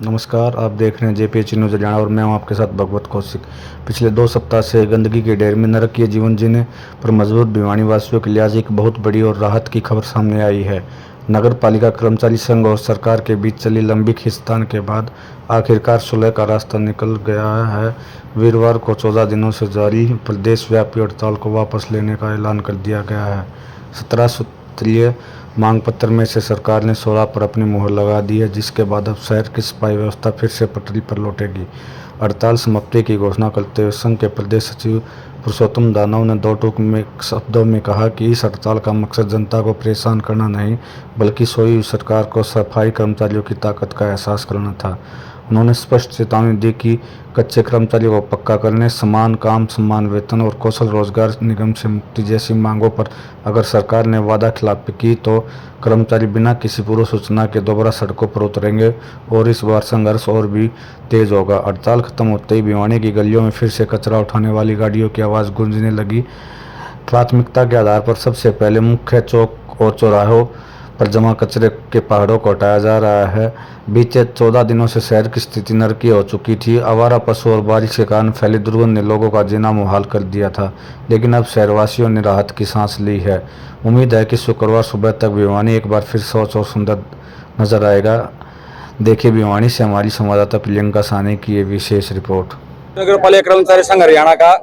नमस्कार, आप देख रहे हैं जेपीएच न्यूज़ हरियाणा और मैं हूं आपके साथ भगवत कौशिक। पिछले 2 सप्ताह से गंदगी के ढेर में नरकीय जीवन जीने पर मजबूर भिवानी वासियों के लिए आज एक बहुत बड़ी और राहत की खबर सामने आई है। नगर पालिका कर्मचारी संघ और सरकार के बीच चली लंबी खींचतान के बाद आखिरकार सुलह का रास्ता निकल गया है। वीरवार को 14 दिनों से जारी प्रदेशव्यापी हड़ताल को वापस लेने का ऐलान कर दिया गया है। 17 सूत्रीय मांग पत्र में से सरकार ने 16 पर अपनी मुहर लगा दी है, जिसके बाद अब शहर की सफाई व्यवस्था फिर से पटरी पर लौटेगी। हड़ताल समाप्ति की घोषणा करते हुए संघ के प्रदेश सचिव पुरुषोत्तम दानव ने दो टूक में शब्दों में कहा कि इस हड़ताल का मकसद जनता को परेशान करना नहीं, बल्कि सोई हुई सरकार को सफाई कर्मचारियों की ताकत का एहसास कराना था। उन्होंने स्पष्ट चेतावनी दी कि कच्चे कर्मचारियों को पक्का करने, समान काम, समान वेतन और कौशल रोजगार निगम से मुक्ति जैसी मांगों पर अगर सरकार ने वादा खिलाफी की तो कर्मचारी बिना किसी पूर्व सूचना के दोबारा सड़कों पर उतरेंगे और इस बार संघर्ष और भी तेज होगा। हड़ताल खत्म होते ही भिवानी की गलियों में फिर से कचरा उठाने वाली गाड़ियों की आवाज़ गूंजने लगी। प्राथमिकता के आधार पर सबसे पहले मुख्य चौक और चौराहों पर जमा कचरे के पहाड़ों को हटाया जा रहा है। बीते 14 दिनों से शहर की स्थिति नरकीय हो चुकी थी। आवारा पशु और बारिश के कारण फैली दुर्गंध ने लोगों का जीना मुहाल कर दिया था, लेकिन अब शहरवासियों ने राहत की सांस ली है। उम्मीद है कि शुक्रवार सुबह तक भिवानी एक बार फिर स्वच्छ और सुंदर नजर आएगा। देखिए भिवानी से हमारी संवाददाता प्रियंका सानी की ये विशेष रिपोर्ट। नगर पालिका कर्मचारी संघ हरियाणा का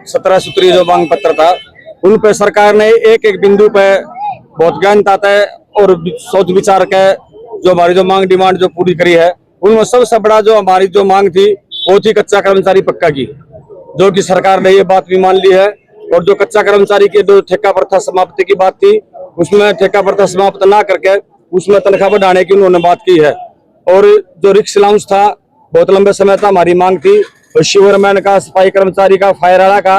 17 सूत्रीय जो मांग पत्र था, उन पे सरकार ने एक एक बिंदु पे बहुत गहनता है और सोच विचार के जो हमारी जो मांग डिमांड जो पूरी करी है। उनमें सबसे बड़ा जो हमारी जो मांग थी वो थी कच्चा कर्मचारी पक्का की, जो कि सरकार ने ये बात भी मान ली है। और जो कच्चा कर्मचारी की जो ठेका प्रथा समाप्ति की बात थी, उसमें ठेका प्रथा समाप्त ना करके उसमें तनख्वाह बढ़ाने की उन्होंने बात की है। और जो रिक्स अलाउंस था, बहुत लंबे समय तक हमारी मांग थी, और शिवरमैन का, सफाई कर्मचारी का, फायर वाला का,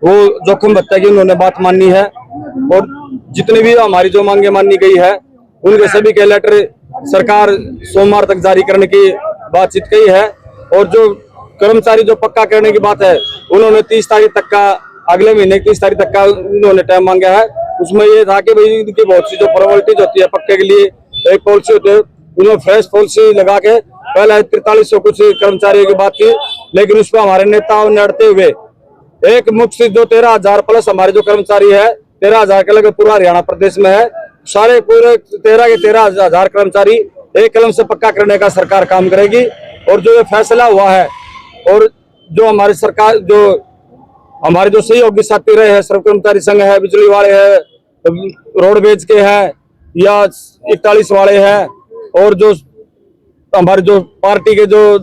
वो जोखिम भत्ते की उन्होंने बात माननी है। और जितनी भी हमारी जो मांगे माननी गई है, उनके सभी के लेटर सरकार सोमवार तक जारी करने की बातचीत की है। और जो कर्मचारी जो पक्का करने की बात है, उन्होंने 30 तारीख तक का, अगले महीने 30 तारीख तक का उन्होंने टाइम मांगा है। उसमें ये था कि भाई इनकी बहुत सी जो फॉर्मेलिटीज होती है पक्के के लिए, एक पॉलिसी होती है, उन्होंने फ्रेश पॉलिसी लगा के पहले 4300 कुछ कर्मचारियों की बात की, लेकिन उस पर हमारे नेताओं ने अड़ते हुए एक मुख्य जो 13,000 प्लस हमारे जो कर्मचारी है, 13,000 के लगभग पूरा हरियाणा प्रदेश में है, सारे पूरे 13,000 कर्मचारी एक कलम से पक्का करने का सरकार काम करेगी। और जो ये फैसला हुआ है, और जो हमारी सरकार जो हमारे जो सहयोगी साथी रहे हैं, सर्व कर्मचारी संघ है, बिजली वाले हैं, रोडवेज के हैं या 41 वाले हैं, और जो हमारे जो पार्टी के जो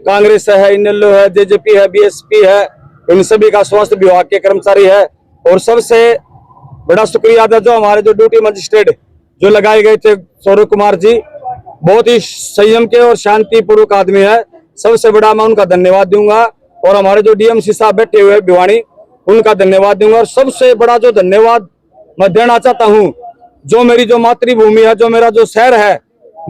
कांग्रेस है, इनेलो है, जेजेपी है, बीएसपी है, इन सभी का स्वास्थ्य विभाग के कर्मचारी है। और सबसे बड़ा शुक्रिया अदा जो हमारे जो ड्यूटी मजिस्ट्रेट जो लगाए गए थे, सौरभ कुमार जी, बहुत ही संयम के और शांतिपूर्वक आदमी है। सबसे बड़ा मैं उनका धन्यवाद दूंगा। और हमारे जो डीएमसी साहब बैठे हुए भिवानी, उनका धन्यवाद दूंगा। और सबसे बड़ा जो धन्यवाद मैं देना चाहता हूँ, जो मेरी जो मातृभूमि है, जो मेरा जो शहर है,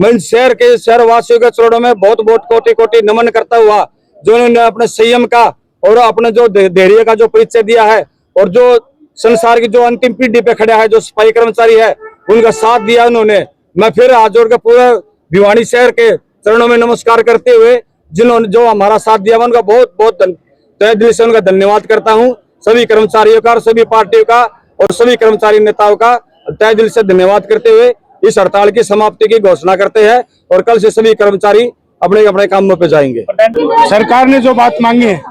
मैं इन शहर के शहरवासियों के चरणों में बहुत बहुत कोटि कोटि नमन करता हुआ, जो उन्होंने अपने संयम का और अपने जो धैर्य का जो परिचय दिया है, और जो संसार की जो अंतिम पीढ़ी पे खड़ा है, जो सफाई कर्मचारी है, उनका साथ दिया उन्होंने। मैं फिर हाथ जोड़ के पूरे भिवानी शहर के चरणों में नमस्कार करते हुए जिन्होंने जो हमारा साथ दिया, उनका बहुत बहुत तहे दिल से उनका धन्यवाद करता हूं। सभी कर्मचारियों का और सभी पार्टियों का और सभी कर्मचारी नेताओं का तहे दिल से धन्यवाद करते हुए इस हड़ताल की समाप्ति की घोषणा करते हैं। और कल से सभी कर्मचारी अपने अपने कामों पे जाएंगे। सरकार ने जो बात मांगी है,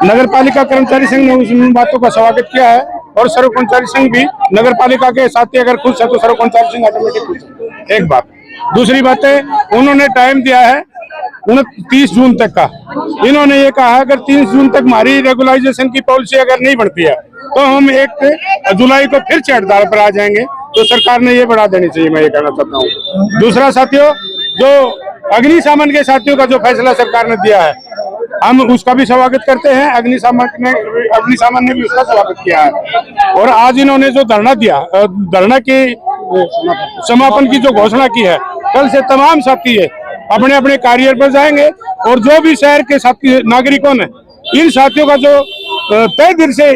नगर पालिका कर्मचारी संघ ने उन बातों का स्वागत किया है। और सर्व कर्मचारी संघ भी नगर पालिका के साथी अगर खुश है तो सर्व कर्मचारी संघ ऑटोमेटिक खुश है। एक बात। दूसरी बात है, उन्होंने टाइम दिया है 29 जून तक का। इन्होंने ये कहा अगर 30 जून तक हमारी रेगुलाइजेशन की पॉलिसी अगर नहीं बनती है तो हम 1 जुलाई को फिर से हड़ताल पर आ जाएंगे। तो सरकार ने ये बढ़ा देनी चाहिए, मैं ये कहना चाहता हूँ। दूसरा साथियों, जो अग्निशमन के साथियों का जो फैसला सरकार ने दिया है, हम उसका भी स्वागत करते हैं। अग्निशमन ने भी उसका स्वागत किया है। और आज इन्होंने जो धरना दिया, धरना की समापन की जो घोषणा की है, कल से तमाम साथी है अपने अपने कार्य पर जाएंगे। और जो भी शहर के साथी नागरिकों ने इन साथियों का जो तय दिल से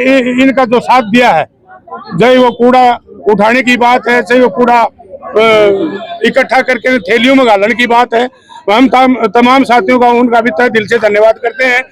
इनका जो साथ दिया है, चाहे वो कूड़ा उठाने की बात है, चाहे वो कूड़ा इकट्ठा करके थैलियों में डालने की बात है, हम तमाम साथियों का उनका भी तहे दिल से धन्यवाद करते हैं।